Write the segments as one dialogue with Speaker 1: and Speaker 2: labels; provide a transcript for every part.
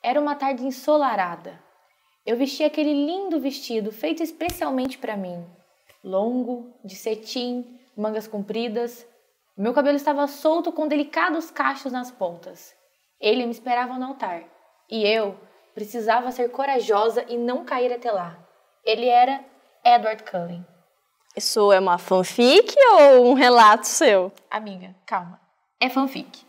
Speaker 1: Era uma tarde ensolarada. Eu vesti aquele lindo vestido feito especialmente para mim. Longo, de cetim, mangas compridas. Meu cabelo estava solto com delicados cachos nas pontas. Ele me esperava no altar. E eu precisava ser corajosa e não cair até lá. Ele era Edward Cullen.
Speaker 2: Isso é uma fanfic ou um relato seu?
Speaker 1: Amiga, calma. É fanfic.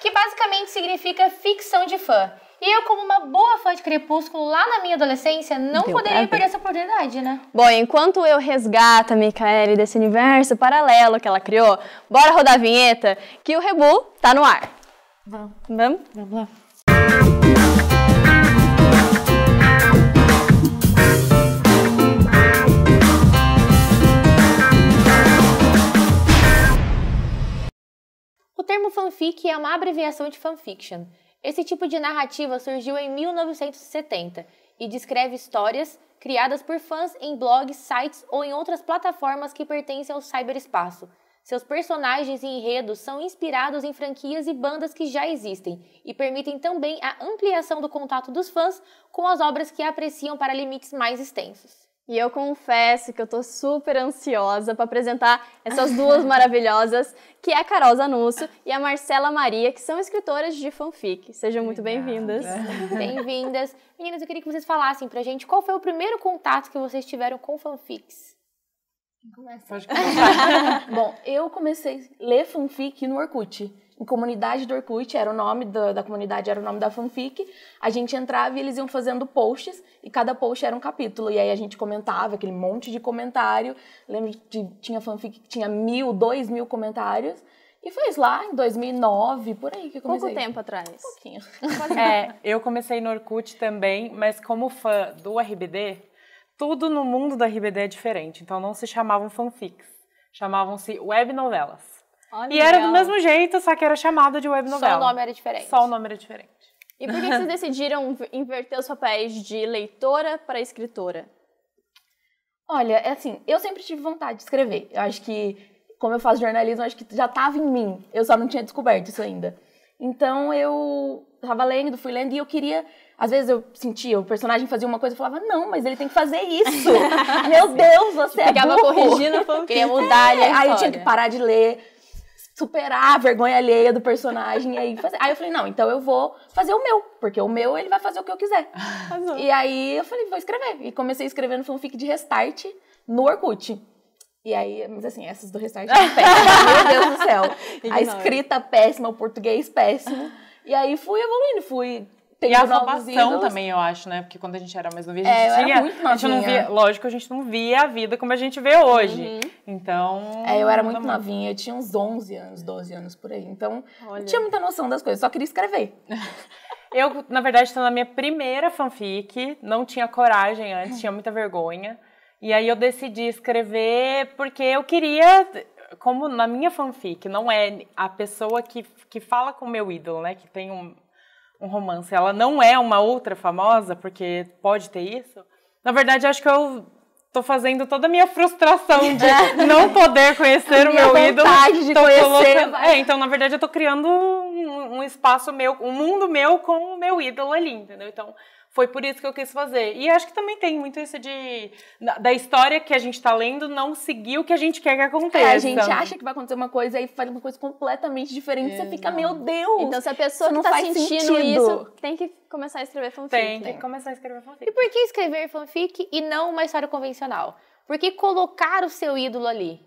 Speaker 1: Que basicamente significa ficção de fã. E eu, como uma boa fã de Crepúsculo lá na minha adolescência, não poderia perder essa oportunidade, né?
Speaker 2: Bom, enquanto eu resgato a Micaele desse universo paralelo que ela criou, bora rodar a vinheta que o Rebu tá no ar.
Speaker 1: Vamos.
Speaker 2: Vamos?
Speaker 1: Vamos lá. O termo fanfic é uma abreviação de fanfiction. Esse tipo de narrativa surgiu em 1970 e descreve histórias criadas por fãs em blogs, sites ou em outras plataformas que pertencem ao cyberespaço. Seus personagens e enredos são inspirados em franquias e bandas que já existem e permitem também a ampliação do contato dos fãs com as obras que apreciam para limites mais extensos.
Speaker 2: E eu confesso que eu tô super ansiosa para apresentar essas duas maravilhosas, que é a Carol Zanussi e a Marcela Maria, que são escritoras de fanfic. Sejam muito bem-vindas.
Speaker 1: Bem-vindas. Meninas, eu queria que vocês falassem pra gente qual foi o primeiro contato que vocês tiveram com fanfics.
Speaker 3: Quem começa? Pode começar. Bom, eu comecei a ler fanfic no Orkut. Em comunidade do Orkut, era o nome da comunidade, era o nome da fanfic. A gente entrava e eles iam fazendo posts, e cada post era um capítulo. E aí a gente comentava, aquele monte de comentário. Lembro que tinha fanfic que tinha 1.000, 2.000 comentários. E foi isso lá, em 2009, por aí que eu comecei.
Speaker 2: Pouco tempo atrás.
Speaker 3: Um pouquinho.
Speaker 4: Eu comecei no Orkut também, mas como fã do RBD, tudo no mundo do RBD é diferente. Então não se chamavam fanfics, chamavam-se webnovelas.
Speaker 2: Olha,
Speaker 4: e era do mesmo jeito, só que era chamado de web novela.
Speaker 1: Só o nome era diferente.
Speaker 4: Só o nome era diferente.
Speaker 2: E por que vocês decidiram inverter os papéis de leitora para escritora?
Speaker 3: Olha, é assim, eu sempre tive vontade de escrever. Eu acho que, como eu faço jornalismo, acho que já estava em mim. Eu só não tinha descoberto isso ainda. Então eu tava lendo, fui lendo e eu queria... Às vezes eu sentia, o personagem fazia uma coisa e falava, não, mas ele tem que fazer isso. Meu Deus, você é burro.
Speaker 2: Ficava corrigindo a fanfic.
Speaker 1: Queria mudar ali a
Speaker 3: Aí eu
Speaker 1: história.
Speaker 3: tinha que parar de ler, superar a vergonha alheia do personagem e aí fazer. Aí eu falei, não, então eu vou fazer o meu, porque o meu ele vai fazer o que eu quiser. E aí eu falei, vou escrever. E comecei escrevendo fanfic de Restart no Orkut. E aí, mas assim, essas do Restart são péssimas, meu Deus do céu. A escrita péssima, o português péssimo. E aí fui evoluindo, fui tendo
Speaker 4: e a
Speaker 3: novos
Speaker 4: afobação
Speaker 3: ídolos.
Speaker 4: também, eu acho, né? Porque quando a gente era mais novinha, a gente tinha...
Speaker 3: muito
Speaker 4: a gente não
Speaker 3: novinha.
Speaker 4: via, lógico, a gente não via a vida como a gente vê hoje. Então...
Speaker 3: eu era muito novinha, eu tinha uns 11 anos, 12 anos por aí. Então, não tinha muita noção das coisas, só queria escrever.
Speaker 4: Eu, na verdade, estou na minha primeira fanfic, não tinha coragem antes, tinha muita vergonha. E aí eu decidi escrever porque eu queria, como na minha fanfic, não é a pessoa que fala com o meu ídolo, né, que tem um romance, ela não é uma outra famosa, porque pode ter isso. Na verdade, acho que eu tô fazendo toda a minha frustração de não poder conhecer o meu ídolo.
Speaker 3: De conhecer.
Speaker 4: Então, na verdade, eu tô criando um espaço meu, um mundo meu com o meu ídolo ali, entendeu? Então, foi por isso que eu quis fazer. E acho que também tem muito isso da história que a gente tá lendo não seguir o que a gente quer que aconteça.
Speaker 3: A gente acha que vai acontecer uma coisa e faz uma coisa completamente diferente. Você fica, meu Deus!
Speaker 2: Então, se a pessoa
Speaker 3: não
Speaker 2: que tá
Speaker 3: faz
Speaker 2: sentindo
Speaker 3: sentido.
Speaker 2: isso, tem que começar a escrever fanfic.
Speaker 4: Tem que começar a escrever fanfic.
Speaker 1: E por que escrever fanfic e não uma história convencional? Por que colocar o seu ídolo ali?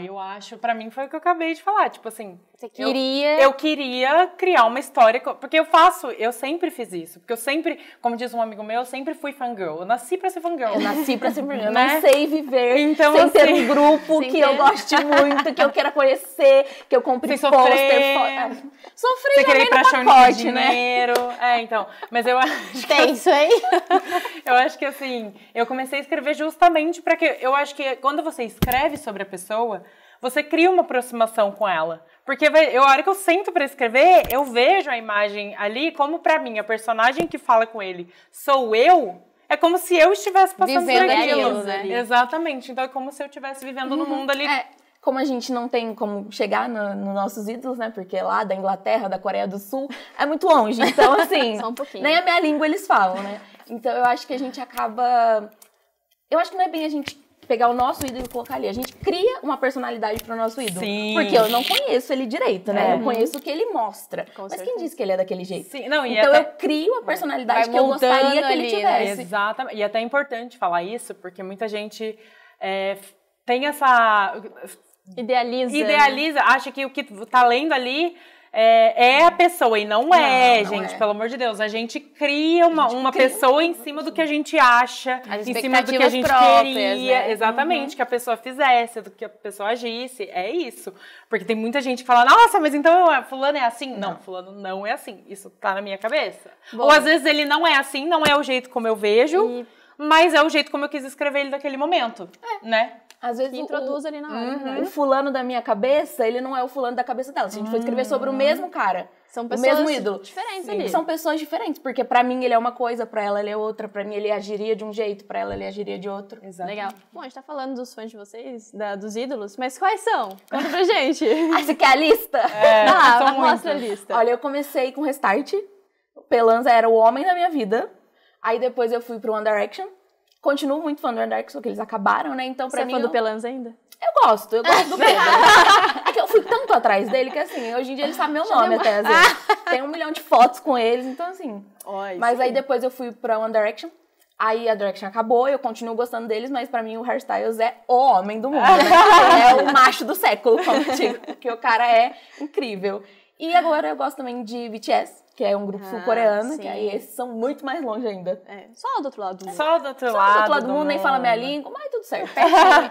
Speaker 4: Eu acho, pra mim foi o que eu acabei de falar, tipo assim...
Speaker 1: Você queria...
Speaker 4: Eu queria criar uma história, porque eu sempre fiz isso, porque eu sempre, como diz um amigo meu, eu sempre fui fangirl, eu nasci pra ser fangirl.
Speaker 3: Eu nasci pra ser fangirl, eu
Speaker 4: Né?
Speaker 3: não sei viver
Speaker 4: Então,
Speaker 3: sem ter
Speaker 4: assim,
Speaker 3: um grupo que eu goste muito, que eu queira conhecer, que eu compre
Speaker 4: Sem
Speaker 3: pôster.
Speaker 4: sofrer.
Speaker 3: Sofrer
Speaker 4: Você
Speaker 3: já
Speaker 4: querer
Speaker 3: vem
Speaker 4: ir pra
Speaker 3: no
Speaker 4: show
Speaker 3: pacote,
Speaker 4: de
Speaker 3: né?
Speaker 4: dinheiro. Então, mas eu acho
Speaker 1: Tem isso aí?
Speaker 4: Eu acho que assim, eu comecei a escrever justamente para que eu acho que quando você escreve sobre a pessoa, você cria uma aproximação com ela. Porque a hora que eu sento para escrever, eu vejo a imagem ali como para mim, a personagem que fala com ele sou eu, é como se eu estivesse passando
Speaker 1: Vivendo
Speaker 4: por aquilo.
Speaker 1: aquilo, né?
Speaker 4: Exatamente. Então é como se eu estivesse vivendo no mundo ali
Speaker 3: como a gente não tem como chegar nos nossos ídolos, né? Porque lá da Inglaterra, da Coreia do Sul, é muito longe. Então, assim,
Speaker 2: Só um pouquinho.
Speaker 3: nem a minha língua eles falam, né? Então, eu acho que a gente acaba... Eu acho que não é bem a gente pegar o nosso ídolo e colocar ali. A gente cria uma personalidade pro nosso ídolo.
Speaker 4: Sim.
Speaker 3: Porque eu não conheço ele direito, né? Eu conheço o que ele mostra.
Speaker 2: Com
Speaker 3: Mas
Speaker 2: certeza.
Speaker 3: quem disse que ele é daquele jeito?
Speaker 4: Sim, não, e
Speaker 3: Então,
Speaker 4: até...
Speaker 3: eu crio a personalidade
Speaker 1: Vai
Speaker 3: que eu gostaria
Speaker 1: moldando
Speaker 3: que ele
Speaker 1: ali, né?
Speaker 3: tivesse.
Speaker 4: Exatamente. E até é importante falar isso, porque muita gente tem essa...
Speaker 2: Idealiza.
Speaker 4: Acha que o que tá lendo ali é a pessoa, e não é,
Speaker 3: não
Speaker 4: gente,
Speaker 3: é.
Speaker 4: pelo amor de Deus. A gente cria uma pessoa em cima do que a gente acha,
Speaker 1: As
Speaker 4: em cima do que a
Speaker 1: expectativas
Speaker 4: gente
Speaker 1: próprias,
Speaker 4: queria,
Speaker 1: né?
Speaker 4: exatamente, que a pessoa fizesse, do que a pessoa agisse. É isso. Porque tem muita gente que fala, nossa, mas então fulano é assim? Não, fulano não é assim. Isso tá na minha cabeça.
Speaker 2: Bom.
Speaker 4: Ou às vezes ele não é assim, não é o jeito como eu vejo, mas é o jeito como eu quis escrever ele naquele momento, né?
Speaker 3: Às vezes
Speaker 2: Que introduz ali na hora.
Speaker 3: o fulano da minha cabeça, ele não é o fulano da cabeça dela. Se a gente for escrever sobre o mesmo cara,
Speaker 2: São
Speaker 3: o
Speaker 2: pessoas
Speaker 3: mesmo ídolo,
Speaker 2: diferentes ali.
Speaker 3: são pessoas diferentes. Porque pra mim ele é uma coisa, pra ela ele é outra. Pra mim ele agiria de um jeito, pra ela ele agiria de outro.
Speaker 2: Legal. Bom, a gente tá falando dos fãs de vocês, dos ídolos, mas quais são? Conta pra gente.
Speaker 3: Ah, você quer a lista?
Speaker 4: são
Speaker 2: mostra a
Speaker 4: muitos.
Speaker 2: lista.
Speaker 3: Olha, eu comecei com Restart. O Pelanza era o homem da minha vida. Aí depois eu fui pro One Direction. Continuo muito fã do One Direction, porque eles acabaram, né? Então, pra
Speaker 2: Você
Speaker 3: mim...
Speaker 2: é fã do Pelanza ainda?
Speaker 3: Eu gosto do Pedro. É que eu fui tanto atrás dele que, assim, hoje em dia ele sabe meu nome até, às vezes. Tem 1 milhão de fotos com eles, então, assim... Mas aí depois eu fui pra One Direction. Aí a Direction acabou, eu continuo gostando deles, mas pra mim o Harry Styles é o homem do mundo, né? É o macho do século, como eu digo, porque o cara é incrível. E agora eu gosto também de BTS, que é um grupo sul-coreano,
Speaker 2: sim.
Speaker 3: que aí esses são muito mais longe ainda.
Speaker 2: É, só do outro lado do mundo.
Speaker 4: Só do outro
Speaker 3: Só do
Speaker 4: lado.
Speaker 3: outro lado do mundo, nem fala minha língua, mas tudo certo.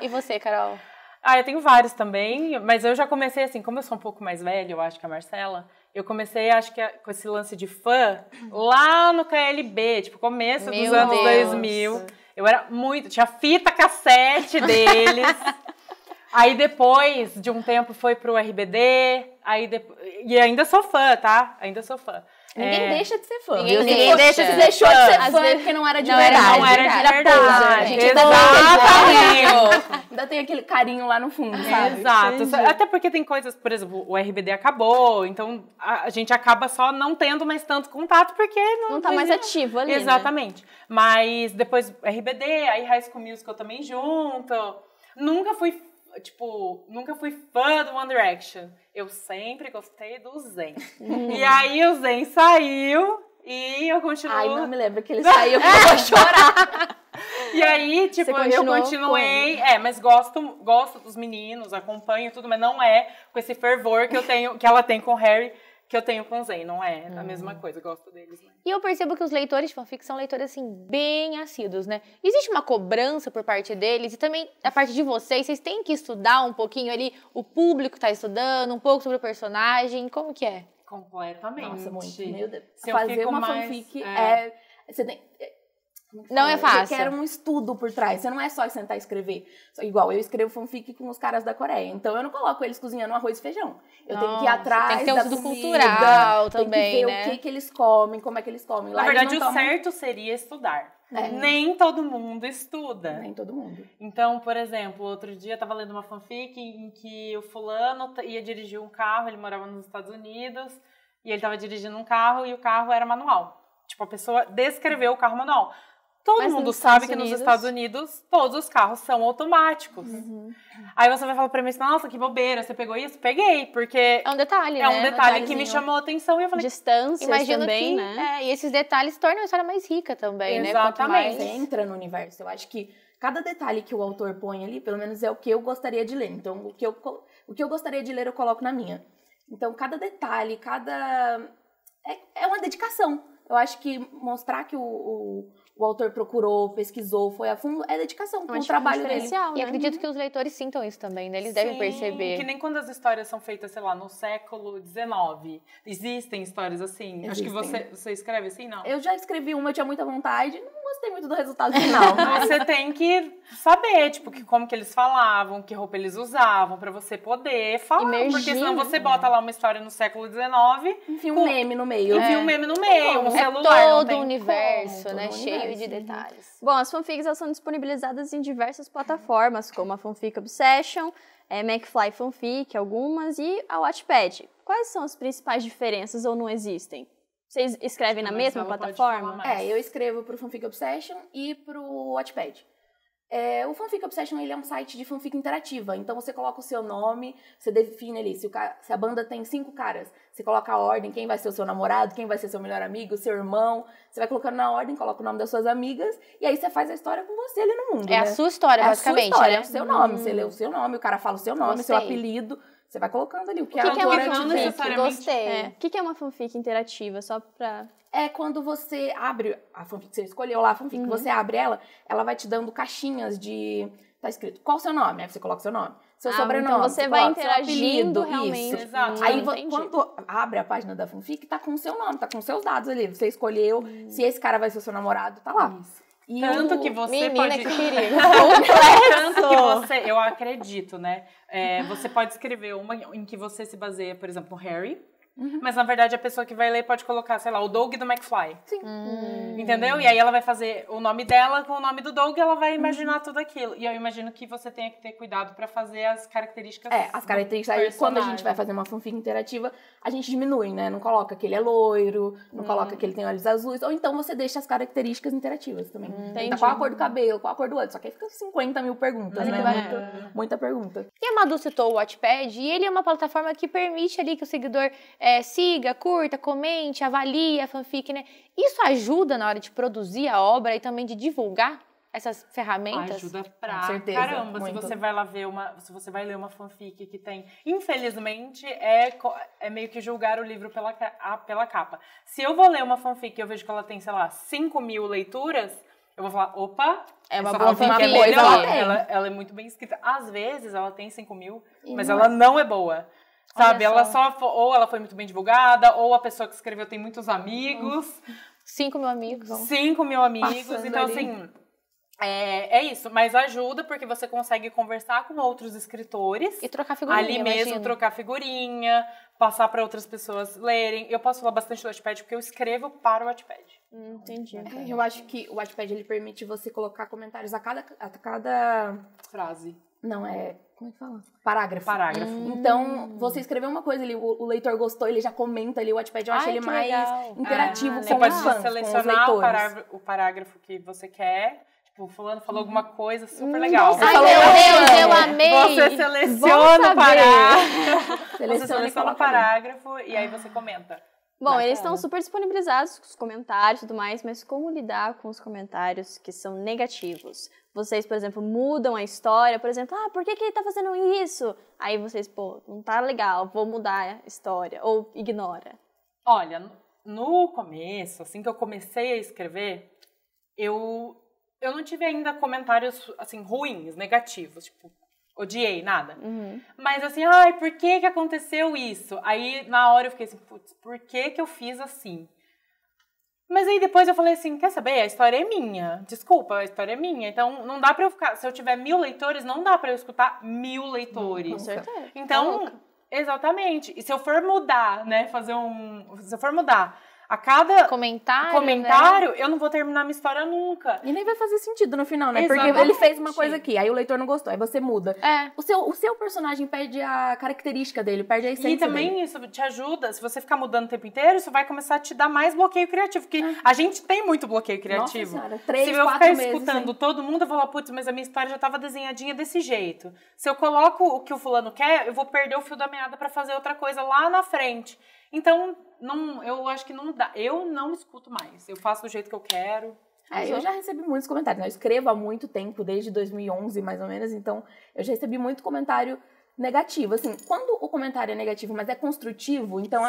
Speaker 1: E você, Carol?
Speaker 4: Ah, eu tenho vários também, mas eu já comecei assim, como eu sou um pouco mais velha, eu acho que a Marcela, eu comecei, acho que com esse lance de fã, lá no KLB, tipo, começo dos
Speaker 1: Meu
Speaker 4: anos
Speaker 1: Deus.
Speaker 4: 2000. Eu era muito, tinha fita cassete deles. Aí depois de um tempo foi pro RBD, e ainda sou fã, tá? Ainda sou fã.
Speaker 3: Ninguém deixa de ser fã.
Speaker 1: Ninguém
Speaker 3: viu?
Speaker 1: deixa.
Speaker 3: Deixou de ser
Speaker 2: Às
Speaker 3: fã
Speaker 2: vezes-
Speaker 3: porque não era de
Speaker 1: Não era-
Speaker 3: verdade.
Speaker 4: Não era de
Speaker 3: poser,
Speaker 4: verdade.
Speaker 3: gente.
Speaker 4: Exatamente.
Speaker 3: Ainda tem aquele carinho lá no fundo, sabe?
Speaker 4: Exato.
Speaker 2: Entendi.
Speaker 4: Até porque tem coisas, por exemplo, o RBD acabou, então a gente acaba só não tendo mais tanto contato porque
Speaker 2: Não tá mais ativo ali, né?
Speaker 4: Exatamente. Mas depois RBD, aí High School Musical também junto. Nunca fui fã do One Direction. Eu sempre gostei do Zayn. E aí o Zayn saiu e eu continuo...
Speaker 3: Ai, não me lembro que ele saiu porque eu vou chorar.
Speaker 4: E aí, tipo, eu
Speaker 2: continuou
Speaker 4: continuei. Mas gosto dos meninos, acompanho tudo, mas não é com esse fervor que eu tenho, que ela tem com o Harry, que eu tenho com o Zayn. Não é a mesma coisa, eu gosto deles, né?
Speaker 1: E eu percebo que os leitores de fanfic são leitores, assim, bem assíduos, né? Existe uma cobrança por parte deles e também da parte de vocês têm que estudar um pouquinho ali, o público tá estudando, um pouco sobre o personagem, como que é?
Speaker 4: Completamente.
Speaker 3: Nossa, muito. Meu Deus.
Speaker 4: Se eu
Speaker 3: Fazer
Speaker 4: fico
Speaker 3: uma
Speaker 4: mais-
Speaker 3: fanfic
Speaker 4: é.
Speaker 3: Você tem... como que
Speaker 1: Não
Speaker 3: fala?
Speaker 1: é fácil.
Speaker 3: Você quer um estudo por trás. Você não é só sentar e escrever. Igual, eu escrevo fanfic com os caras da Coreia. Então, eu não coloco eles cozinhando arroz e feijão. Eu tenho que ir
Speaker 1: Nossa,
Speaker 3: atrás
Speaker 1: tem que ter um
Speaker 3: da
Speaker 1: estudo
Speaker 3: comida,
Speaker 1: cultural
Speaker 3: tem
Speaker 1: também,
Speaker 3: que ver
Speaker 1: né?
Speaker 3: o que eles comem, como é que eles comem. Lá
Speaker 4: Na
Speaker 3: eles
Speaker 4: verdade,
Speaker 3: não
Speaker 4: o
Speaker 3: tomam-
Speaker 4: certo seria estudar.
Speaker 3: É.
Speaker 4: Nem todo mundo estuda.
Speaker 3: Nem todo mundo.
Speaker 4: Então, por exemplo, outro dia eu tava lendo uma fanfic em que o fulano ia dirigir um carro, ele morava nos Estados Unidos, e ele tava dirigindo um carro e o carro era manual. Tipo, a pessoa descreveu o carro manual. Todo
Speaker 2: Mas
Speaker 4: mundo
Speaker 2: nos
Speaker 4: sabe
Speaker 2: Estados
Speaker 4: que nos
Speaker 2: Unidos-
Speaker 4: Estados Unidos todos os carros são automáticos. Aí você vai falar pra mim assim, nossa, que bobeira, você pegou isso? Peguei, porque
Speaker 1: É um detalhe,
Speaker 4: é um
Speaker 1: né?
Speaker 4: detalhe que me
Speaker 3: detalhezinho.
Speaker 4: chamou a atenção e eu falei,
Speaker 2: Distâncias
Speaker 1: Imagino
Speaker 2: também,
Speaker 1: que,
Speaker 2: né?
Speaker 1: e esses detalhes tornam a história mais rica também, né? Quanto
Speaker 4: Exatamente.
Speaker 3: Você
Speaker 1: mais...
Speaker 3: entra no universo. Eu acho que cada detalhe que o autor põe ali, pelo menos é o que eu gostaria de ler. Então, o que eu gostaria de ler, eu coloco na minha. Então, cada detalhe, é uma dedicação. Eu acho que mostrar que o autor procurou, pesquisou, foi a fundo, é dedicação com o trabalho dele.
Speaker 2: diferencial,
Speaker 1: E
Speaker 2: né?
Speaker 1: acredito que os leitores sintam isso também, né? Eles devem
Speaker 4: Sim,
Speaker 1: perceber.
Speaker 4: que nem quando as histórias são feitas, sei lá, no século XIX. Existem histórias assim? Acho que
Speaker 3: Existem.
Speaker 4: você escreve assim, não?
Speaker 3: Eu já escrevi uma, eu tinha muita vontade, não gostei gostei muito do resultado final. Mas...
Speaker 4: Você tem que saber, tipo, como que eles falavam, que roupa eles usavam, pra você poder falar.
Speaker 2: Imergir,
Speaker 4: porque senão você bota lá uma história no século XIX...
Speaker 3: Enfim, um meme no meio.
Speaker 4: Enfim, um meme no meio, um
Speaker 1: É
Speaker 4: celular.
Speaker 1: todo
Speaker 4: não tem
Speaker 1: o universo,
Speaker 3: como,
Speaker 1: né?
Speaker 3: todo o
Speaker 1: Cheio
Speaker 3: universo,
Speaker 1: de detalhes.
Speaker 2: Bom, as fanfics elas são disponibilizadas em diversas plataformas, como a Fanfic Obsession, McFly Fanfic, algumas, e a Wattpad. Quais são as principais diferenças ou não existem? Vocês escrevem na mesma plataforma?
Speaker 3: Eu escrevo pro Fanfic Obsession e pro Wattpad. O Fanfic Obsession ele é um site de fanfic interativa, então você coloca o seu nome, você define ali, se a banda tem 5 caras, você coloca a ordem, quem vai ser o seu namorado, quem vai ser seu melhor amigo, seu irmão, você vai colocando na ordem, coloca o nome das suas amigas, e aí você faz a história com você ali no mundo,
Speaker 1: É
Speaker 3: né?
Speaker 1: a sua história, basicamente,
Speaker 3: a sua história,
Speaker 1: né?
Speaker 3: é o seu nome, você lê o seu nome, o cara fala o seu nome, seu
Speaker 1: Gostei.
Speaker 3: apelido, você vai colocando ali o que
Speaker 2: O que é uma
Speaker 3: autora te
Speaker 4: não
Speaker 3: vê.
Speaker 4: necessariamente-
Speaker 1: Gostei.
Speaker 2: O que é uma fanfic interativa? Só pra...
Speaker 3: É quando você abre a fanfic, você escolheu lá a fanfic, você abre ela vai te dando caixinhas de... Tá escrito, qual o seu nome? Aí você coloca o seu nome. Seu sobrenome.
Speaker 2: Então você vai
Speaker 3: coloca seu
Speaker 2: interagindo
Speaker 3: apelido,
Speaker 2: realmente.
Speaker 3: Isso.
Speaker 4: Exato.
Speaker 3: Aí
Speaker 2: Entendi.
Speaker 3: quando abre a página da fanfic, tá com o seu nome, tá com seus dados ali. Você escolheu se esse cara vai ser seu namorado, tá lá. E
Speaker 4: Tanto que você
Speaker 1: Menina,
Speaker 4: pode...
Speaker 1: que perigo.
Speaker 4: Tanto que você, eu acredito, né? Você pode escrever uma em que você se baseia, por exemplo, no Harry. Mas, na verdade, a pessoa que vai ler pode colocar, sei lá, o Doug do McFly.
Speaker 3: Sim.
Speaker 4: Entendeu? E aí ela vai fazer o nome dela com o nome do Doug e ela vai imaginar tudo aquilo. E eu imagino que você tenha que ter cuidado pra fazer as características
Speaker 3: As características. Aí, quando a gente vai fazer uma fanfic interativa, a gente diminui, né? Não coloca que ele é loiro, não coloca que ele tem olhos azuis. Ou então você deixa as características interativas também. Tá qual a cor do cabelo, qual a cor do olho. Só que aí fica 50 mil perguntas,
Speaker 1: Olha
Speaker 3: né?
Speaker 1: que bacana.
Speaker 3: Muita pergunta.
Speaker 1: E a Madu citou o Wattpad, e ele é uma plataforma que permite ali que o seguidor siga, curta, comente, avalie a fanfic, né? Isso ajuda na hora de produzir a obra e também de divulgar essas ferramentas?
Speaker 4: Ajuda pra
Speaker 3: Com certeza,
Speaker 4: caramba.
Speaker 3: muito.
Speaker 4: Se você vai lá ver se você vai ler uma fanfic que tem... Infelizmente, é meio que julgar o livro pela capa. Se eu vou ler uma fanfic e eu vejo que ela tem, sei lá, 5 mil leituras, eu vou falar, opa,
Speaker 1: É uma
Speaker 4: essa
Speaker 1: boa
Speaker 4: fanfic
Speaker 1: fanfic,
Speaker 4: é melhor.
Speaker 3: ela
Speaker 4: Ela é muito bem escrita. Às vezes, ela tem 5 mil, mas ela não é boa. Sabe?
Speaker 1: Olha
Speaker 4: Ela
Speaker 1: só.
Speaker 4: ou ela foi muito bem divulgada, ou a pessoa que escreveu tem muitos amigos.
Speaker 1: 5 mil amigos.
Speaker 4: 5 mil amigos.
Speaker 3: Passando
Speaker 4: Então,
Speaker 3: ali.
Speaker 4: assim, é isso. Mas ajuda porque você consegue conversar com outros escritores.
Speaker 1: E trocar figurinha,
Speaker 4: Ali mesmo,
Speaker 1: imagino.
Speaker 4: trocar figurinha, passar para outras pessoas lerem. Eu posso falar bastante do Wattpad porque eu escrevo para o Wattpad.
Speaker 2: Entendi.
Speaker 3: Eu acho que o Wattpad ele permite você colocar comentários a cada...
Speaker 4: Frase.
Speaker 3: Não, como é que fala? Parágrafo.
Speaker 4: Parágrafo.
Speaker 3: Então, você escreveu uma coisa ali, o leitor gostou, ele já comenta ali, o Wattpad eu acho
Speaker 1: Ai,
Speaker 3: ele
Speaker 1: que
Speaker 3: mais
Speaker 1: legal.
Speaker 3: interativo
Speaker 4: Você
Speaker 3: com
Speaker 4: pode
Speaker 3: os fãs, com os
Speaker 4: selecionar
Speaker 3: leitores.
Speaker 4: o parágrafo que você quer. Tipo, fulano falou alguma coisa super legal.
Speaker 3: Nossa,
Speaker 1: Ai,
Speaker 3: falou,
Speaker 1: meu Deus, eu
Speaker 3: é.
Speaker 1: amei!
Speaker 4: Você seleciona o parágrafo. Você
Speaker 3: Seleciona e
Speaker 4: seleciona o
Speaker 3: coloca ali.
Speaker 4: parágrafo e aí você comenta.
Speaker 2: Bom, eles estão super disponibilizados com os comentários e tudo mais, mas como lidar com os comentários que são negativos? Vocês, por exemplo, mudam a história, por exemplo, por que ele tá fazendo isso? Aí vocês, não tá legal, vou mudar a história, ou ignora.
Speaker 4: Olha, no começo, assim que eu comecei a escrever, eu não tive ainda comentários, assim, ruins, negativos, tipo, odiei, nada. Mas assim, por que aconteceu isso? Aí, na hora eu fiquei assim, putz, por que eu fiz assim? Mas aí depois eu falei assim, quer saber? A história é minha. Desculpa, a história é minha. Então, não dá pra eu ficar... Se eu tiver 1000 leitores, não dá pra eu escutar 1000 leitores.
Speaker 2: Com certeza.
Speaker 4: Então, exatamente. E se eu for mudar, né? Se eu for mudar a cada
Speaker 1: Comentário, né?
Speaker 4: eu não vou terminar minha história nunca.
Speaker 3: E nem vai fazer sentido no final, né? Porque
Speaker 4: Exatamente.
Speaker 3: ele fez uma coisa aqui, aí o leitor não gostou, aí você muda.
Speaker 1: É.
Speaker 3: O seu personagem perde a característica dele, perde a essência
Speaker 4: E também
Speaker 3: dele.
Speaker 4: isso te ajuda, se você ficar mudando o tempo inteiro, isso vai começar a te dar mais bloqueio criativo, porque a gente tem muito bloqueio criativo.
Speaker 3: Nossa senhora, 3,
Speaker 4: se eu
Speaker 3: 4
Speaker 4: ficar
Speaker 3: meses,
Speaker 4: escutando
Speaker 3: hein?
Speaker 4: todo mundo, eu vou falar, putz, mas a minha história já estava desenhadinha desse jeito. Se eu coloco o que o fulano quer, eu vou perder o fio da meada para fazer outra coisa lá na frente. Então, eu acho que não dá. Eu não escuto mais. Eu faço do jeito que eu quero.
Speaker 3: Eu já recebi muitos comentários, né? Eu escrevo há muito tempo, desde 2011 mais ou menos, então eu já recebi muito comentário negativo. Assim, quando o comentário é negativo, mas é construtivo, então,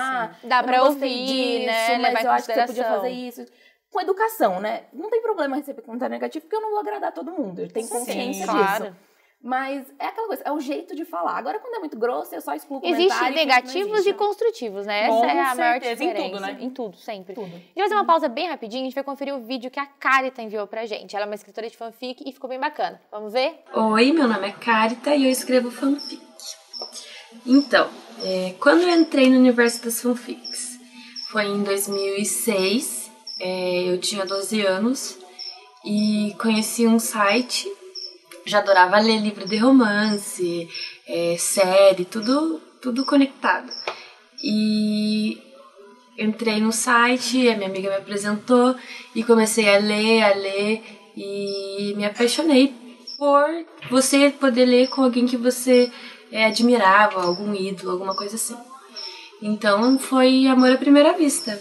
Speaker 1: Dá
Speaker 3: eu
Speaker 1: pra
Speaker 3: não gostei
Speaker 1: ouvir,
Speaker 3: disso,
Speaker 1: né?
Speaker 3: mas
Speaker 1: Levar em
Speaker 3: eu acho que você podia
Speaker 1: consideração.
Speaker 3: fazer isso. Com educação, né? Não tem problema receber comentário negativo, porque eu não vou agradar todo mundo. Eu tenho consciência disso.
Speaker 1: claro.
Speaker 3: Mas é aquela coisa, é o jeito de falar. Agora, quando é muito grosso, eu só excluo comentário.
Speaker 1: Existem negativos e construtivos, né? Essa é a maior diferença.
Speaker 4: Em tudo, né?
Speaker 1: Em tudo, sempre.
Speaker 3: Tudo.
Speaker 1: A gente vai fazer uma pausa bem rapidinho, a gente vai conferir o vídeo que a Carita enviou pra gente. Ela é uma escritora de fanfic e ficou bem bacana. Vamos ver?
Speaker 5: Oi, meu nome é Carita e eu escrevo fanfic. Então, quando eu entrei no universo das fanfics, foi em 2006, eu tinha 12 anos e conheci um site. Já adorava ler livro de romance, série, tudo conectado. E entrei no site, a minha amiga me apresentou e comecei a ler e me apaixonei por você poder ler com alguém que você admirava, algum ídolo, alguma coisa assim. Então foi amor à primeira vista.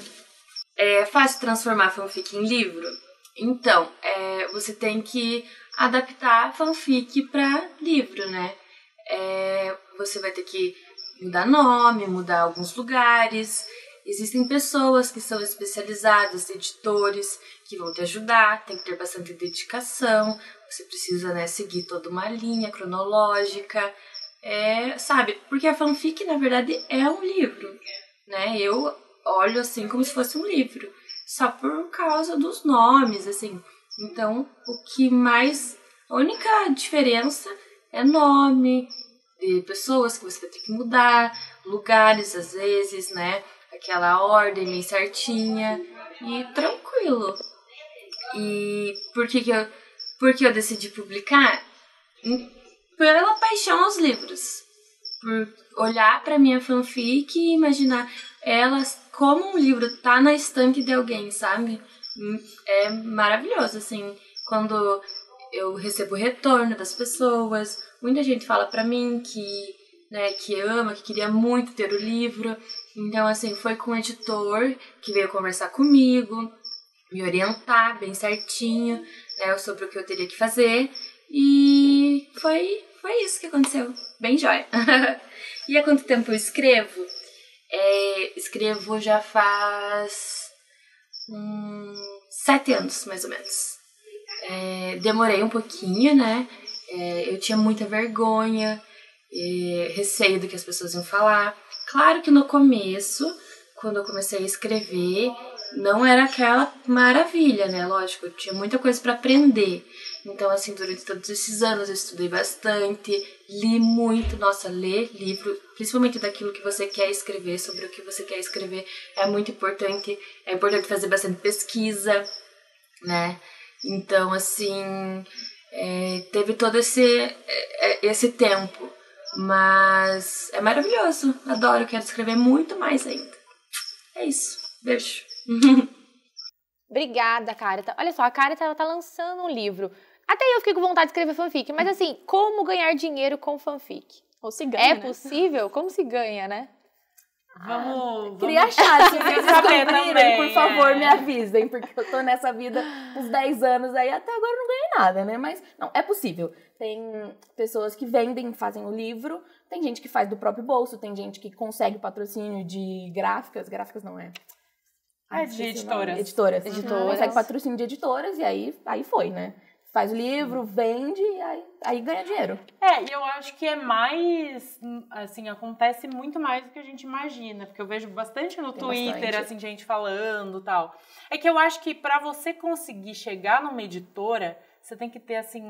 Speaker 5: É fácil transformar fanfic em livro? Então, você tem que adaptar a fanfic para livro, né? Você vai ter que mudar nome, mudar alguns lugares. Existem pessoas que são especializadas, editores, que vão te ajudar. Tem que ter bastante dedicação. Você precisa, né, seguir toda uma linha cronológica. Sabe? Porque a fanfic, na verdade, é um livro, né? Eu olho assim como se fosse um livro. Só por causa dos nomes, assim. Então, a única diferença é nome de pessoas que você vai ter que mudar, lugares às vezes, né? Aquela ordem bem certinha e tranquilo. E por que eu decidi publicar? Pela paixão aos livros. Por olhar pra minha fanfic e imaginar elas como um livro tá na estante de alguém, sabe? É maravilhoso, assim, quando eu recebo retorno das pessoas. Muita gente fala pra mim que ama, que queria muito ter o livro. Então, assim, foi com o editor que veio conversar comigo, me orientar bem certinho, né, sobre o que eu teria que fazer. E foi isso que aconteceu. Bem jóia. E há quanto tempo eu escrevo? Escrevo já faz 7 anos, mais ou menos. Demorei um pouquinho, né? Eu tinha muita vergonha, receio do que as pessoas iam falar. Claro que no começo, quando eu comecei a escrever, não era aquela maravilha, né? Lógico, eu tinha muita coisa para aprender. Então, assim, durante todos esses anos eu estudei bastante, li muito. Nossa, ler livro, principalmente daquilo que você quer escrever, sobre o que você quer escrever, é muito importante. É importante fazer bastante pesquisa, né? Então, assim, teve todo esse tempo. Mas é maravilhoso, adoro, quero escrever muito mais ainda. É isso, beijo.
Speaker 1: Obrigada, Carita. Olha só, a Carita ela tá lançando um livro. Até eu fiquei com vontade de escrever fanfic, mas assim, como ganhar dinheiro com fanfic?
Speaker 2: Ou se ganha,
Speaker 1: É possível? Como se ganha, né?
Speaker 4: Vamos
Speaker 3: Queria achar, se vocês
Speaker 4: saber
Speaker 3: descobrirem,
Speaker 4: também,
Speaker 3: por favor, me avisem, porque eu tô nessa vida uns 10 anos aí, até agora eu não ganhei nada, né? Mas, não, é possível. Tem pessoas que vendem, fazem o livro, tem gente que faz do próprio bolso, tem gente que consegue patrocínio de gráficas não é?
Speaker 4: De editoras.
Speaker 3: Editoras. Consegue patrocínio de editoras e aí foi, né? Faz o livro, vende e aí ganha dinheiro.
Speaker 4: E eu acho que é mais, assim, acontece muito mais do que a gente imagina, porque eu vejo bastante no Twitter, assim, gente falando e tal. É que eu acho que pra você conseguir chegar numa editora, você tem que ter, assim,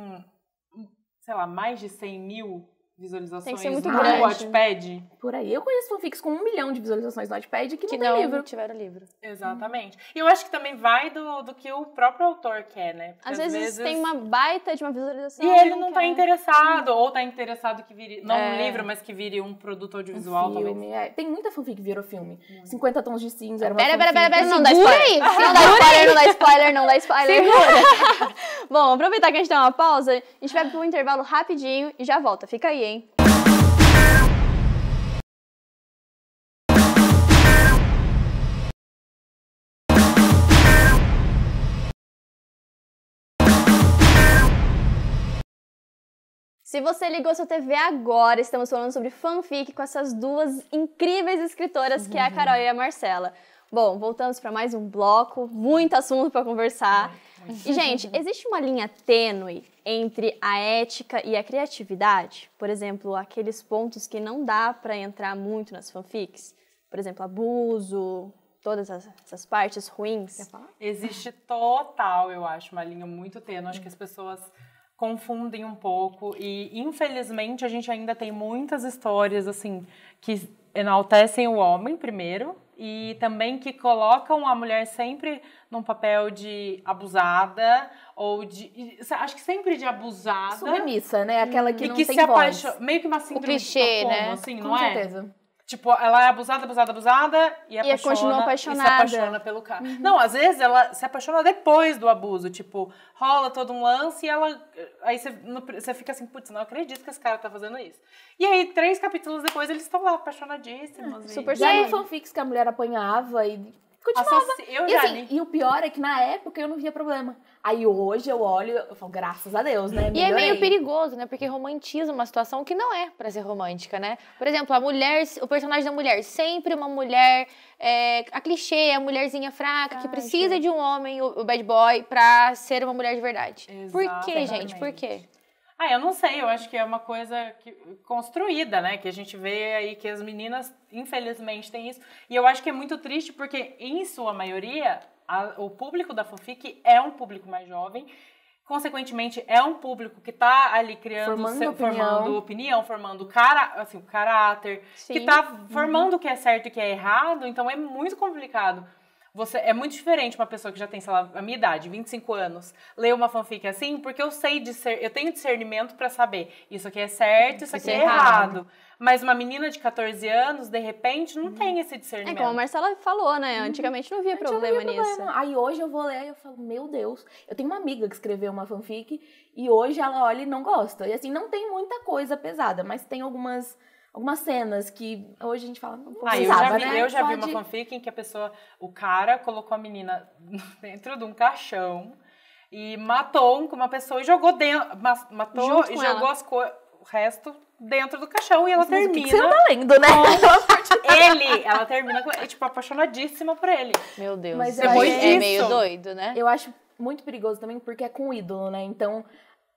Speaker 4: sei lá, mais de 100 mil visualizações
Speaker 2: tem que ser muito
Speaker 4: no
Speaker 2: grande.
Speaker 4: Wattpad.
Speaker 3: Por aí. Eu conheço fanfics com 1 milhão de visualizações no Wattpad que não tem livro.
Speaker 1: tiveram livro.
Speaker 4: Exatamente. E eu acho que também vai do que o próprio autor quer, né? Porque
Speaker 2: Às vezes tem uma baita de uma visualização.
Speaker 4: E ele não tá interessado, ou tá interessado que vire, não um livro, mas que vire um produto audiovisual, talvez.
Speaker 3: Tem muita fanfic que virou filme. 50 Tons de Cinza era uma
Speaker 1: Pera,
Speaker 3: fanfic.
Speaker 2: Não dá spoiler. Não dá spoiler. Bom, aproveitar que a gente tem uma pausa, a gente vai pro intervalo rapidinho e já volta. Fica aí, hein? Se você ligou sua TV agora, estamos falando sobre fanfic com essas duas incríveis escritoras, que é a Carol e a Marcela. Bom, voltamos para mais um bloco, muito assunto para conversar. E, gente, existe uma linha tênue entre a ética e a criatividade? Por exemplo, aqueles pontos que não dá pra entrar muito nas fanfics? Por exemplo, abuso, todas essas partes ruins.
Speaker 3: Quer falar?
Speaker 4: Existe total, eu acho, uma linha muito tênue. Acho que as pessoas confundem um pouco e, infelizmente, a gente ainda tem muitas histórias, assim, que enaltecem o homem, primeiro, e também que colocam a mulher sempre num papel de abusada ou de... Acho que sempre de abusada.
Speaker 3: Submissa, né? Aquela que não
Speaker 4: que
Speaker 3: tem
Speaker 4: se
Speaker 3: voz.
Speaker 4: apaixona. Meio que uma síndrome
Speaker 1: clichê,
Speaker 4: de Estocolmo,
Speaker 1: né?
Speaker 4: assim,
Speaker 3: Com
Speaker 4: não é?
Speaker 3: certeza.
Speaker 4: Tipo, ela é abusada e
Speaker 2: continua apaixonada.
Speaker 4: E se apaixona pelo cara. Não, às vezes ela se apaixona depois do abuso. Tipo, rola todo um lance e ela... Aí você fica assim, putz, não acredito que esse cara tá fazendo isso. E aí, 3 capítulos depois, eles estão lá apaixonadíssimos.
Speaker 2: Super
Speaker 3: Já
Speaker 2: sério.
Speaker 3: em fanfics que a mulher apanhava e continuava.
Speaker 4: Eu
Speaker 3: E,
Speaker 4: já
Speaker 3: assim,
Speaker 4: li.
Speaker 3: e o pior é que na época eu não via problema. Aí hoje eu olho e eu falo, graças a Deus, né?
Speaker 1: E é
Speaker 3: Melhorei.
Speaker 1: meio perigoso, né? Porque romantiza uma situação que não é pra ser romântica, né? Por exemplo, o personagem da mulher, sempre uma mulher, a clichê, a mulherzinha fraca, que precisa de um homem, o bad boy, pra ser uma mulher de verdade. Por quê, gente? Por quê?
Speaker 4: Eu não sei, eu acho que é uma coisa construída, né? Que a gente vê aí que as meninas, infelizmente, têm isso. E eu acho que é muito triste porque, em sua maioria, o público da fanfic é um público mais jovem. Consequentemente, é um público que tá ali criando, formando opinião, formando o caráter,
Speaker 2: Sim.
Speaker 4: que tá formando o que é certo e o que é errado. Então, é muito complicado. É muito diferente uma pessoa que já tem, sei lá, a minha idade, 25 anos, ler uma fanfic assim, porque eu tenho discernimento pra saber isso aqui é certo, isso aqui é errado. Mas uma menina de 14 anos, de repente, não tem esse discernimento.
Speaker 2: Como a Marcela falou, né? Antigamente não via problema nisso.
Speaker 3: Aí hoje eu vou ler e eu falo, meu Deus. Eu tenho uma amiga que escreveu uma fanfic e hoje ela olha e não gosta. E assim, não tem muita coisa pesada, mas tem algumas cenas que hoje a gente fala, não precisava,
Speaker 4: eu já vi uma fanfic em que o cara colocou a menina dentro de um caixão e matou uma pessoa e jogou dentro, jogou o resto dentro do caixão e ela termina.
Speaker 3: O que você tá lendo, né?
Speaker 4: Ela termina, tipo, apaixonadíssima por ele.
Speaker 1: Meu Deus.
Speaker 3: Mas
Speaker 4: depois
Speaker 1: é
Speaker 4: disso,
Speaker 1: meio doido, né?
Speaker 3: Eu acho muito perigoso também porque é com o ídolo, né? Então,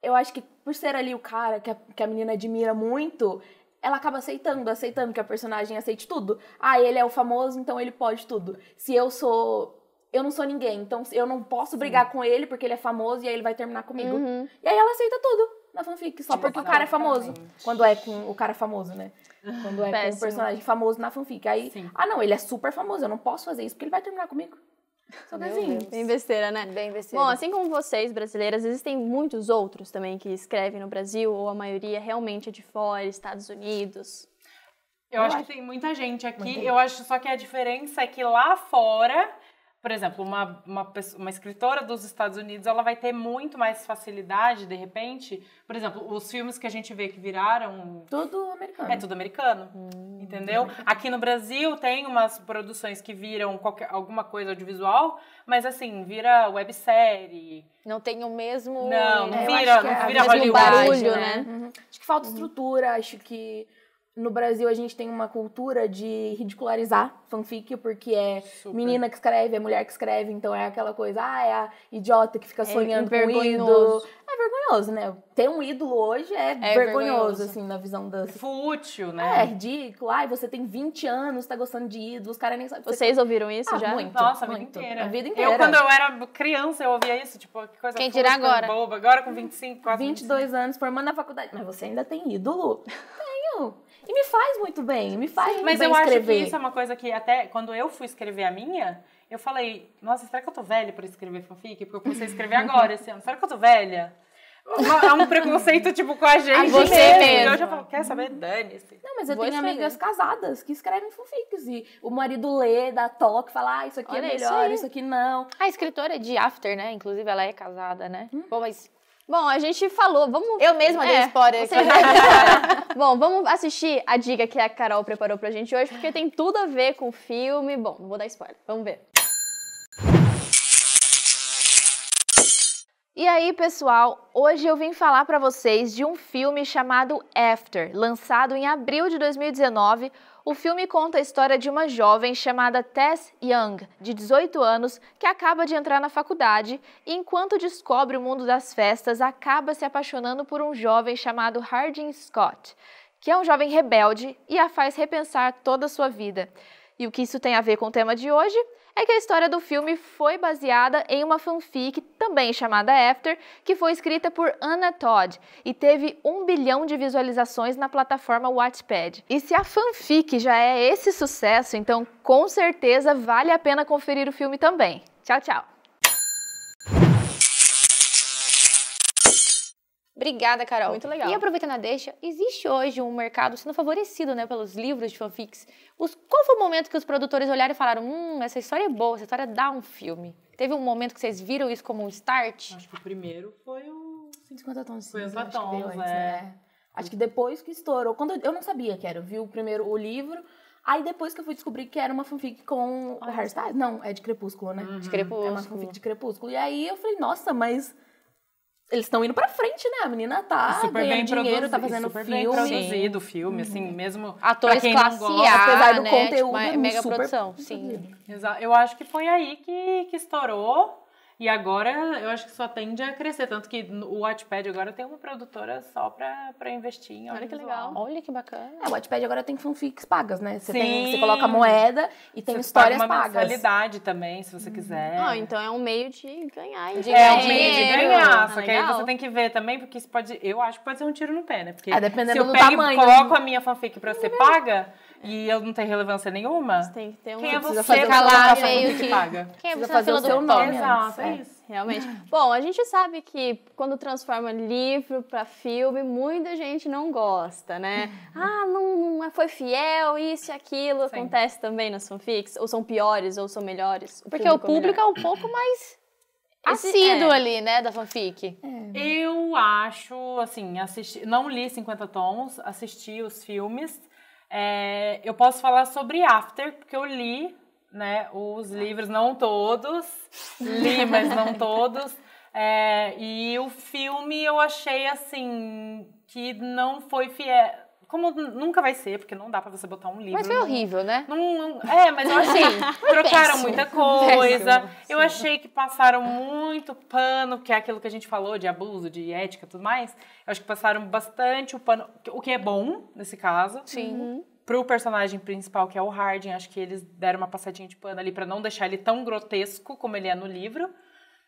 Speaker 3: eu acho que por ser ali o cara que a menina admira muito, ela acaba aceitando que a personagem aceite tudo. Ele é o famoso, então ele pode tudo. Se eu não sou ninguém, então eu não posso brigar com ele porque ele é famoso e aí ele vai terminar comigo. E aí ela aceita tudo na fanfic, só porque o cara é famoso. Quando é com o cara famoso, né? Quando é com o personagem famoso na fanfic. Aí, não, ele é super famoso, eu não posso fazer isso porque ele vai terminar comigo. Só que assim,
Speaker 2: Bem besteira, né?
Speaker 1: Bem besteira.
Speaker 2: Bom, assim como vocês, brasileiras, existem muitos outros também que escrevem no Brasil, ou a maioria realmente é de fora, Estados Unidos.
Speaker 4: Eu acho que tem muita gente aqui. Eu acho só que a diferença é que lá fora, por exemplo, uma escritora dos Estados Unidos, ela vai ter muito mais facilidade, de repente. Por exemplo, os filmes que a gente vê que viraram...
Speaker 3: tudo americano.
Speaker 4: É tudo americano, entendeu? Aqui no Brasil tem umas produções que viram alguma coisa audiovisual, mas assim, vira websérie.
Speaker 1: Não tem o mesmo...
Speaker 4: Não
Speaker 3: vira
Speaker 4: Hollywood,
Speaker 2: barulho, né?
Speaker 3: Acho que falta estrutura, acho que no Brasil a gente tem uma cultura de ridicularizar fanfic, porque é menina que escreve, é mulher que escreve, então é aquela coisa, é a idiota que fica sonhando com o ídolo. É vergonhoso, né? Ter um ídolo hoje é vergonhoso, assim, na visão das...
Speaker 4: fútil, né?
Speaker 3: É ridículo. Você tem 20 anos, tá gostando de ídolo, os caras nem sabem.
Speaker 2: Vocês ouviram isso já?
Speaker 3: Muito.
Speaker 4: Nossa, a vida inteira. Quando eu era criança, eu ouvia isso, tipo, que coisa
Speaker 1: Quem dirá agora?
Speaker 4: boba. Agora com 25, quase
Speaker 3: 22 anos, formando na faculdade. Mas você ainda tem ídolo? Tenho. E me faz muito bem,
Speaker 4: Mas
Speaker 3: bem
Speaker 4: eu
Speaker 3: escrever.
Speaker 4: acho que isso é uma coisa que até quando eu fui escrever a minha, eu falei, nossa, será que eu tô velha pra escrever fanfic? Porque eu comecei a escrever agora esse ano. Será que eu tô velha? É um preconceito, tipo, com a gente.
Speaker 1: Você mesmo.
Speaker 4: Eu já falo, quer saber? Dane-se.
Speaker 3: Não, mas eu tenho amigas casadas que escrevem fanfics. E o marido lê, dá toque, fala, isso aqui é melhor, isso aqui não.
Speaker 1: A escritora de After, né? Inclusive, ela é casada, né? Bom, mas...
Speaker 2: Bom, a gente falou, vamos...
Speaker 1: Eu mesma dei spoiler aqui.
Speaker 2: Bom, vamos assistir a dica que a Carol preparou pra gente hoje, porque tem tudo a ver com o filme. Bom, não vou dar spoiler, vamos ver.
Speaker 1: E aí, pessoal, hoje eu vim falar pra vocês de um filme chamado After, lançado em abril de 2019.
Speaker 2: O filme conta a história de uma jovem chamada Tess Young, de 18 anos, que acaba de entrar na faculdade e, enquanto descobre o mundo das festas, acaba se apaixonando por um jovem chamado Hardin Scott, que é um jovem rebelde e a faz repensar toda a sua vida. E o que isso tem a ver com o tema de hoje é que a história do filme foi baseada em uma fanfic, também chamada After, que foi escrita por Anna Todd e teve 1 bilhão de visualizações na plataforma Wattpad. E se a fanfic já é esse sucesso, então com certeza vale a pena conferir o filme também. Tchau, tchau!
Speaker 1: Obrigada, Carol.
Speaker 2: Muito legal.
Speaker 1: E aproveitando a deixa, existe hoje um mercado sendo favorecido, né, pelos livros de fanfics. Qual foi o momento que os produtores olharam e falaram, essa história é boa, essa história dá um filme? Teve um momento que vocês viram isso como um start?
Speaker 4: Acho que o primeiro foi o
Speaker 3: 150 tons.
Speaker 4: Foi os
Speaker 3: acho que veio
Speaker 4: batons,
Speaker 3: antes, né? Acho que depois que estourou. Quando eu não sabia que era, eu vi primeiro o livro, aí depois que eu fui descobrir que era uma fanfic com o Harry Styles. Não, é de Crepúsculo, né?
Speaker 1: De Crepúsculo.
Speaker 3: É uma fanfic de Crepúsculo. E aí eu falei, nossa, mas eles estão indo pra frente, né? A menina tá
Speaker 4: super
Speaker 3: ganhando
Speaker 4: bem
Speaker 3: dinheiro, tá fazendo
Speaker 4: super
Speaker 3: filme.
Speaker 4: bem produzido o filme, assim, mesmo
Speaker 1: Atores
Speaker 4: pra quem
Speaker 1: classe
Speaker 4: não gosta.
Speaker 1: A,
Speaker 3: apesar do
Speaker 1: né?
Speaker 3: conteúdo,
Speaker 1: Tipo, mega
Speaker 3: super
Speaker 1: produção, sim.
Speaker 4: Exato. Eu acho que foi aí que estourou. E agora eu acho que só tende a crescer. Tanto que o Wattpad agora tem uma produtora só pra investir em
Speaker 2: Olha que
Speaker 4: audiovisual.
Speaker 2: legal.
Speaker 1: Olha que bacana.
Speaker 3: O Wattpad agora tem fanfics pagas, né?
Speaker 4: Sim.
Speaker 3: Você coloca moeda e tem
Speaker 4: Você
Speaker 3: histórias
Speaker 4: paga uma
Speaker 3: pagas.
Speaker 4: mensalidade também, se você quiser.
Speaker 2: Então é um meio de ganhar.
Speaker 1: De
Speaker 4: É
Speaker 1: ganhar
Speaker 4: um meio de
Speaker 1: dinheiro.
Speaker 4: ganhar, só que aí
Speaker 2: Legal.
Speaker 4: você tem que ver também, porque isso pode, eu acho que pode ser um tiro no pé, né? Porque
Speaker 3: Dependendo
Speaker 4: se eu
Speaker 3: do
Speaker 4: pego
Speaker 3: tamanho.
Speaker 4: e coloco a minha fanfic pra ser paga e eu não tenho relevância nenhuma,
Speaker 2: Você tem que ter um...
Speaker 4: quem é
Speaker 3: precisa
Speaker 4: você
Speaker 3: fazer
Speaker 4: pra
Speaker 3: o
Speaker 4: colocar
Speaker 1: nome
Speaker 4: a fanfic
Speaker 1: meio que-
Speaker 4: paga?
Speaker 1: Quem é
Speaker 3: Precisa
Speaker 1: você
Speaker 3: fazer
Speaker 1: na
Speaker 3: o
Speaker 1: fila
Speaker 3: seu
Speaker 1: do
Speaker 3: nome
Speaker 1: pão?
Speaker 3: antes.
Speaker 4: Exato, é
Speaker 3: É.
Speaker 4: isso.
Speaker 2: Realmente. Bom, a gente sabe que quando transforma livro pra filme, muita gente não gosta, né? Não foi fiel, isso e aquilo.
Speaker 4: Sim.
Speaker 2: Acontece também nas fanfics? Ou são piores, ou são melhores?
Speaker 1: Porque o público é um pouco mais assíduo ali, né, da fanfic.
Speaker 4: Eu acho, assim, não li 50 Tons, assisti os filmes. Eu posso falar sobre After, porque eu li, né, os livros, não todos. Li, mas não todos. E o filme eu achei, assim, que não foi fiel. Como nunca vai ser, porque não dá pra você botar um livro.
Speaker 1: Mas foi horrível, né?
Speaker 4: Mas eu achei trocaram
Speaker 1: péssimo.
Speaker 4: muita coisa.
Speaker 1: Péssimo,
Speaker 4: Eu achei que passaram muito pano, que é aquilo que a gente falou de abuso, de ética e tudo mais. Eu acho que passaram bastante o pano, o que é bom nesse caso.
Speaker 1: Sim.
Speaker 4: Pro personagem principal, que é o Hardin, acho que eles deram uma passadinha de pano ali pra não deixar ele tão grotesco como ele é no livro.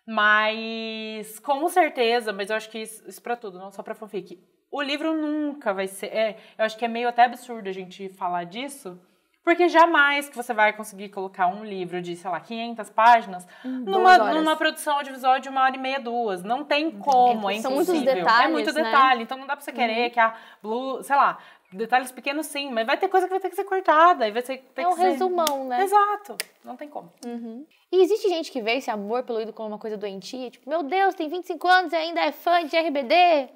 Speaker 4: Mas, com certeza, mas eu acho que isso pra tudo, não só pra fanfic. O livro nunca vai ser... eu acho que é meio até absurdo a gente falar disso, porque jamais que você vai conseguir colocar um livro de, sei lá, 500 páginas numa produção audiovisual de 1h30, 2. Não tem como, é
Speaker 2: São
Speaker 4: impossível.
Speaker 2: muitos detalhes,
Speaker 4: É muito
Speaker 2: né?
Speaker 4: detalhe, então não dá pra você querer que a Blue, sei lá, detalhes pequenos sim, mas vai ter coisa que vai ter que ser cortada, e vai ter
Speaker 1: É um
Speaker 4: que ser...
Speaker 1: resumão, né?
Speaker 4: Exato, não tem como.
Speaker 1: E existe gente que vê esse amor pelo ídolo como uma coisa doentia, tipo, meu Deus, tem 25 anos e ainda é fã de RBD.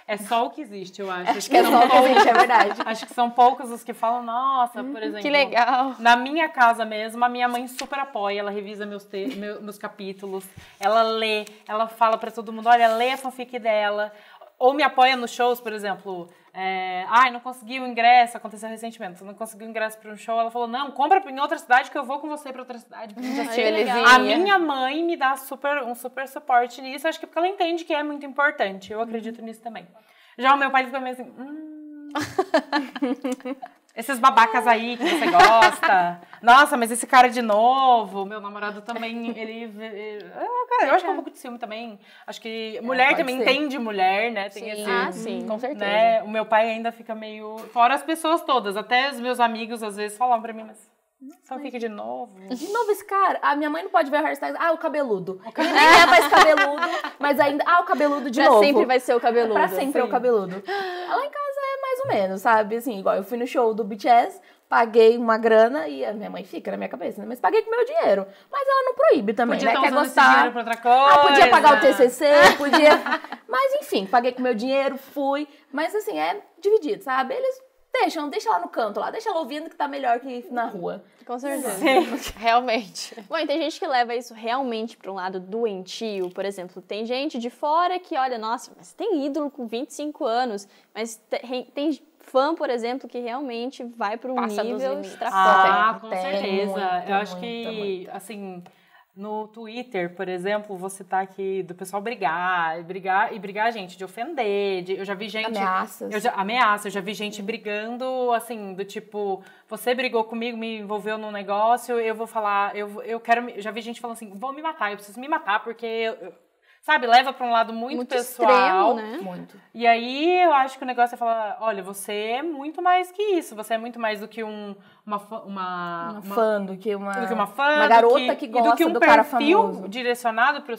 Speaker 4: É só o que existe, eu acho.
Speaker 3: Acho que é só o que existe, é verdade.
Speaker 4: Acho que são poucos os que falam, nossa, por exemplo.
Speaker 1: Que legal.
Speaker 4: Na minha casa mesmo, a minha mãe super apoia, ela revisa meus capítulos, ela lê, ela fala pra todo mundo, olha, lê a fanfic dela. Ou me apoia nos shows, por exemplo. Não consegui o ingresso, aconteceu recentemente, não consegui o ingresso para um show, ela falou, não, compra em outra cidade que eu vou com você para outra cidade. A minha mãe me dá um super suporte nisso, acho que porque ela entende que é muito importante, eu acredito nisso também. Já o meu pai fica meio assim, esses babacas aí que você gosta, nossa, mas esse cara de novo, meu namorado também, cara, eu acho que é um pouco de ciúme também, acho que mulher também entende mulher, né, tem esse...
Speaker 1: Sim, com certeza.
Speaker 4: Né? O meu pai ainda fica meio... Fora as pessoas todas, até os meus amigos às vezes falam pra mim, mas só fica de novo.
Speaker 3: De novo esse cara, a minha mãe não pode ver o hairstyle, o cabeludo. Ele nem é mais cabeludo, mas ainda, o cabeludo de novo.
Speaker 2: Pra sempre vai ser o cabeludo.
Speaker 3: Pra sempre é o cabeludo. Lá em casa é mais ou menos, sabe? Assim, igual eu fui no show do BTS, paguei uma grana e a minha mãe fica na minha cabeça, né? Mas paguei com meu dinheiro. Mas ela não proíbe também,
Speaker 4: Podia
Speaker 3: né?
Speaker 4: tá
Speaker 3: Quer
Speaker 4: usando esse
Speaker 3: gostar.
Speaker 4: dinheiro pra outra coisa.
Speaker 3: Podia pagar o TCC, podia... Mas enfim, paguei com meu dinheiro, fui. Mas assim, é dividido, sabe? Eles deixa lá no canto, deixa ela ouvindo que tá melhor que na rua.
Speaker 2: Com certeza.
Speaker 1: Realmente.
Speaker 2: Bom, e tem gente que leva isso realmente para um lado doentio. Por exemplo, tem gente de fora que olha, nossa, mas tem ídolo com 25 anos, mas tem fã, por exemplo, que realmente vai para um
Speaker 1: Passa dos
Speaker 2: nível
Speaker 1: limites.
Speaker 2: extrapola.
Speaker 4: Com
Speaker 3: Tem
Speaker 4: certeza.
Speaker 3: muito,
Speaker 4: Eu acho
Speaker 3: muito,
Speaker 4: que,
Speaker 3: muito.
Speaker 4: assim, no Twitter, por exemplo, você tá aqui do pessoal brigar, gente, de ofender. Eu já vi gente.
Speaker 3: Ameaças.
Speaker 4: Eu já vi gente brigando, assim, do tipo, você brigou comigo, me envolveu num negócio, eu vou falar, eu quero. Eu já vi gente falando assim, vou me matar, eu preciso me matar, porque. Sabe, leva pra um lado muito pessoal.
Speaker 2: Extremo, né?
Speaker 3: Muito.
Speaker 4: E aí eu acho que o negócio é falar, olha, você é muito mais que isso, você é muito mais do que uma
Speaker 3: Fã, do que uma
Speaker 4: fã,
Speaker 3: uma garota que
Speaker 4: e
Speaker 3: gosta
Speaker 4: do que um
Speaker 3: cara
Speaker 4: perfil
Speaker 3: famoso.
Speaker 4: direcionado pro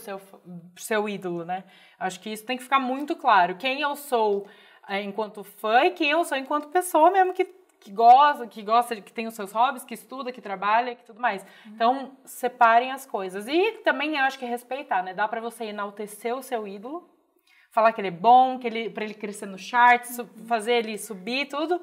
Speaker 4: seu ídolo, né? Acho que isso tem que ficar muito claro. Quem eu sou enquanto fã e quem eu sou enquanto pessoa mesmo que gosta, que tem os seus hobbies, que estuda, que trabalha, que tudo mais. Então, separem as coisas. E também eu acho que respeitar, né? Dá pra você enaltecer o seu ídolo, falar que ele é bom, pra ele crescer no charts, fazer ele subir, tudo,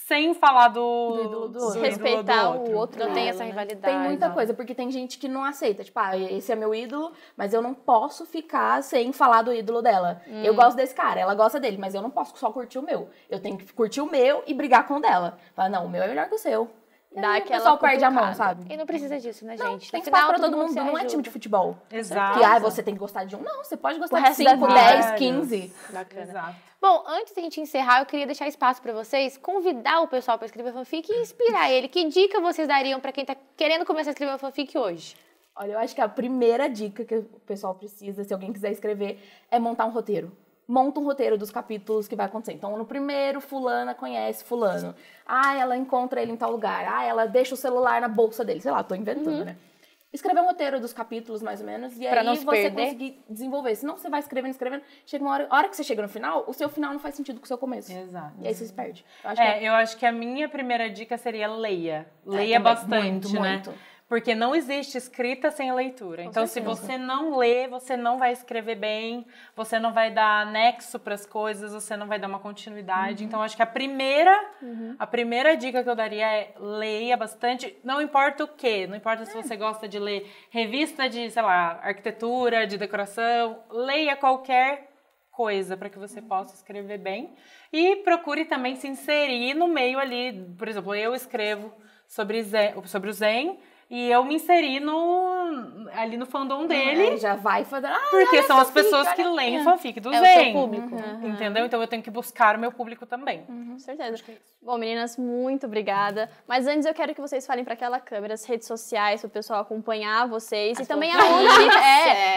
Speaker 4: sem falar do
Speaker 3: ídolo do outro.
Speaker 2: Respeitar o outro.
Speaker 1: Não tem
Speaker 2: lado,
Speaker 1: essa
Speaker 2: né?
Speaker 1: rivalidade.
Speaker 3: Tem muita coisa, porque tem gente que não aceita. Tipo, esse é meu ídolo, mas eu não posso ficar sem falar do ídolo dela. Eu gosto desse cara, ela gosta dele, mas eu não posso só curtir o meu. Eu tenho que curtir o meu e brigar com o dela. Fala, não, o meu é melhor que o seu. E
Speaker 2: Dá
Speaker 3: aí
Speaker 2: aquela
Speaker 3: o pessoal perde a mão,
Speaker 2: cutucada.
Speaker 3: sabe?
Speaker 1: E não precisa disso, né, gente?
Speaker 3: Tem
Speaker 1: No
Speaker 3: espaço
Speaker 1: final,
Speaker 3: pra todo mundo,
Speaker 1: se
Speaker 3: não é
Speaker 1: ajuda.
Speaker 3: time de futebol.
Speaker 4: Exato.
Speaker 3: Que, você tem que gostar de um. Não, você pode gostar
Speaker 2: O
Speaker 3: de
Speaker 2: resto da
Speaker 3: 5,
Speaker 2: vida.
Speaker 3: 10, 15.
Speaker 1: Bacana.
Speaker 4: Exato.
Speaker 1: Bom, antes da gente encerrar, eu queria deixar espaço pra vocês, convidar o pessoal pra escrever fanfic e inspirar ele. Que dica vocês dariam pra quem tá querendo começar a escrever uma fanfic hoje?
Speaker 3: Olha, eu acho que a primeira dica que o pessoal precisa, se alguém quiser escrever, é montar um roteiro. Monta um roteiro dos capítulos que vai acontecer. Então, no primeiro, fulana conhece fulano. Ela encontra ele em tal lugar. Ela deixa o celular na bolsa dele. Sei lá, tô inventando, né? Escrever um roteiro dos capítulos, mais ou menos, e
Speaker 1: Pra
Speaker 3: aí
Speaker 1: não se
Speaker 3: você
Speaker 1: perder.
Speaker 3: conseguir desenvolver. Senão você vai escrevendo, chega uma hora... A hora que você chega no final, o seu final não faz sentido com o seu começo.
Speaker 4: Exato.
Speaker 3: E aí você se perde. Eu acho que
Speaker 4: Eu acho que a minha primeira dica seria leia. Leia
Speaker 3: também.
Speaker 4: bastante,
Speaker 3: Muito,
Speaker 4: né?
Speaker 3: muito.
Speaker 4: Porque não existe escrita sem leitura. Então, se você não lê, você não vai escrever bem, você não vai dar anexo para as coisas, você não vai dar uma continuidade. Então, acho que a primeira dica que eu daria é leia bastante, não importa o quê, não importa se você gosta de ler revista de, sei lá, arquitetura, de decoração, leia qualquer coisa para que você possa escrever bem e procure também se inserir no meio ali. Por exemplo, eu escrevo sobre o Zen, e eu me inseri ali no fandom dele,
Speaker 3: já vai fazer...
Speaker 4: porque
Speaker 3: olha
Speaker 4: são as
Speaker 3: fanfic,
Speaker 4: pessoas
Speaker 3: olha
Speaker 4: que leem fanfic do
Speaker 1: É o
Speaker 4: Zen.
Speaker 1: seu público.
Speaker 4: Entendeu? Então eu tenho que buscar o meu público também.
Speaker 2: Com certeza. Bom, meninas, muito obrigada. Mas antes eu quero que vocês falem para aquela câmera, as redes sociais, para o pessoal acompanhar vocês. E também aonde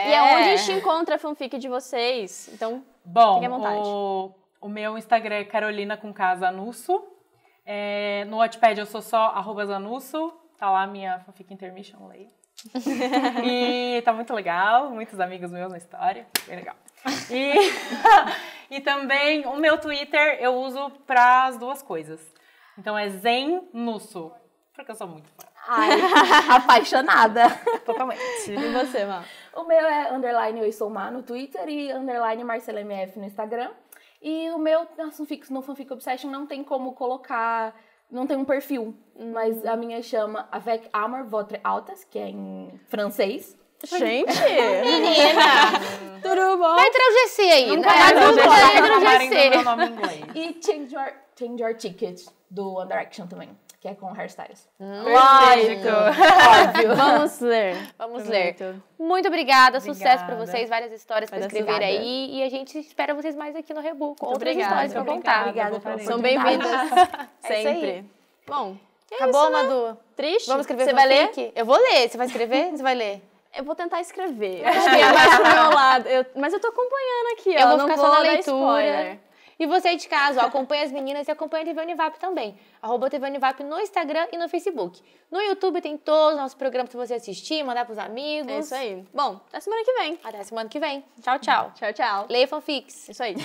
Speaker 2: e aonde a gente encontra a fanfic de vocês. Então, fiquem à vontade.
Speaker 4: O meu Instagram é Carolina com K Zanusso. No Wattpad eu sou só @Zanusso. Tá lá a minha fanfic intermission, leio. E tá muito legal, muitos amigos meus na história, bem legal. E também o meu Twitter eu uso para as duas coisas. Então é Zen Nusso, porque eu sou muito fã.
Speaker 3: Apaixonada.
Speaker 4: Totalmente.
Speaker 2: E você, Má?
Speaker 3: O meu é _ eu sou Má no Twitter e _ MarcelaMF no Instagram. E o meu no Fanfic Obsession não tem como colocar... Não tem um perfil, mas a minha chama Avec Amour Votre Altas, que é em francês.
Speaker 2: Gente! Menina! Tudo bom?
Speaker 1: Vai entrar o GC aí.
Speaker 2: Nunca
Speaker 1: né?
Speaker 2: vai
Speaker 1: Vai
Speaker 2: entrar o
Speaker 1: entrar o
Speaker 4: Falarem do meu
Speaker 1: GC.
Speaker 4: nome em inglês.
Speaker 3: E Change Your Ticket, do One Direction também, que é com hairstyles.
Speaker 4: Lógico.
Speaker 3: Óbvio.
Speaker 2: Vamos ler.
Speaker 1: Vamos ler.
Speaker 2: Prometo.
Speaker 1: Muito obrigada, sucesso pra
Speaker 4: Obrigada.
Speaker 1: vocês, várias histórias pra
Speaker 2: Vai dar
Speaker 1: escrever
Speaker 3: certo.
Speaker 1: aí. E a gente espera vocês mais aqui no Rebu, com outras
Speaker 2: obrigada.
Speaker 1: histórias pra contar.
Speaker 3: Obrigada pela
Speaker 2: São
Speaker 3: oportunidade.
Speaker 2: bem-vindas
Speaker 1: É isso aí.
Speaker 2: sempre. Bom,
Speaker 1: Acabou, Madu?
Speaker 2: triste?
Speaker 1: Vamos escrever
Speaker 2: Você vai ler?
Speaker 1: fanfic? Eu vou ler. Você vai escrever? Você vai ler?
Speaker 2: Eu vou tentar escrever. Acho que é mais pro meu lado. Mas eu tô acompanhando aqui, ó.
Speaker 1: Eu vou
Speaker 2: não
Speaker 1: ficar só na
Speaker 2: dar
Speaker 1: leitura.
Speaker 2: spoiler.
Speaker 1: E você aí de casa, ó, acompanha as meninas e acompanha a TV Univap também. @TV Univap no Instagram e no Facebook. No YouTube tem todos os nossos programas pra você assistir, mandar pros amigos.
Speaker 2: É isso aí. Bom, até semana que vem.
Speaker 1: Até semana que vem. Tchau, tchau.
Speaker 2: Tchau, tchau.
Speaker 1: Leia fanfics.
Speaker 2: Isso aí.